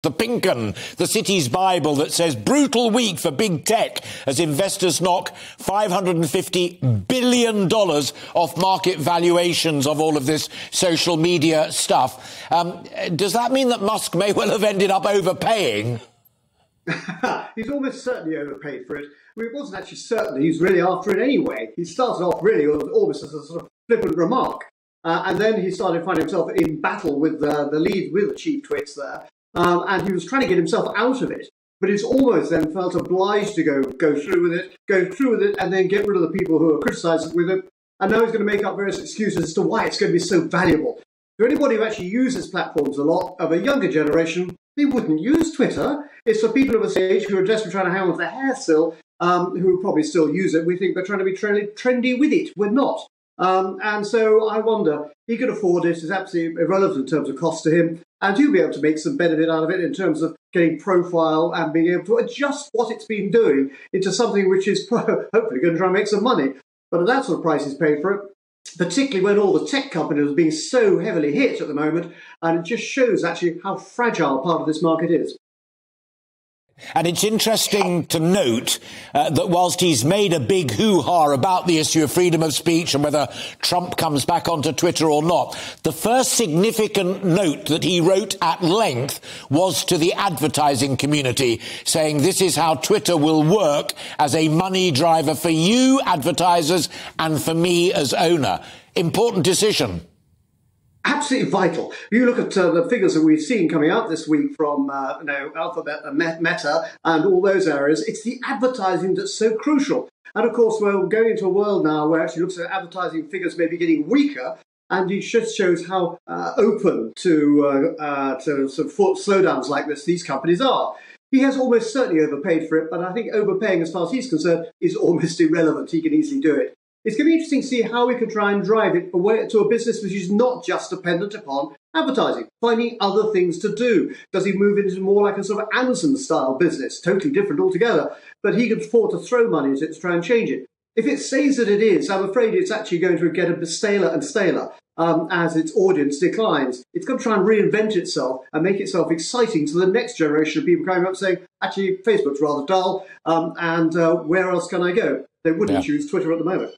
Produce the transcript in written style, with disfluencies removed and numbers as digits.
The Pink 'Un, the city's Bible that says brutal week for big tech as investors knock $550 billion off market valuations of all of this social media stuff. Does that mean that Musk may well have ended up overpaying? He's almost certainly overpaid for it. I mean, it wasn't actually certain. He was really after it anyway. He started off really almost as a sort of flippant remark. And then he started finding himself in battle with the lead, with the chief twits there. And he was trying to get himself out of it. But he's almost then felt obliged to go through with it, and then get rid of the people who are criticising with it. And now he's going to make up various excuses as to why it's going to be so valuable. For anybody who actually uses platforms a lot, of a younger generation, they wouldn't use Twitter. It's for people of a age who are desperately trying to hang on to their hair still, who probably still use it. We think they're trying to be trendy with it. We're not. And so I wonder, he could afford it. It's absolutely irrelevant in terms of cost to him. And he'll be able to make some benefit out of it in terms of getting profile and being able to adjust what it's been doing into something which is hopefully going to try and make some money. But at that sort of price he's paid for it, particularly when all the tech companies are being so heavily hit at the moment, and it just shows actually how fragile part of this market is. And it's interesting to note that whilst he's made a big hoo-ha about the issue of freedom of speech and whether Trump comes back onto Twitter or not, the first significant note that he wrote at length was to the advertising community, saying this is how Twitter will work as a money driver for you advertisers and for me as owner. Important decision. Absolutely vital. You look at the figures that we've seen coming out this week from Alphabet and Meta and all those areas. It's the advertising that's so crucial. And of course, we're going into a world now where it actually looks at advertising figures maybe getting weaker, and it just shows how open to sort of slowdowns like this these companies are. He has almost certainly overpaid for it, but I think overpaying, as far as he's concerned, is almost irrelevant. He can easily do it. It's going to be interesting to see how we can try and drive it away to a business which is not just dependent upon advertising, finding other things to do. Does he move into more like a sort of Amazon-style business, totally different altogether, but he can afford to throw money at it to try and change it? If it says that it is, I'm afraid it's actually going to get a bit staler and staler as its audience declines. It's got to try and reinvent itself and make itself exciting to the next generation of people coming up saying, actually, Facebook's rather dull, and where else can I go? They wouldn't choose Twitter at the moment.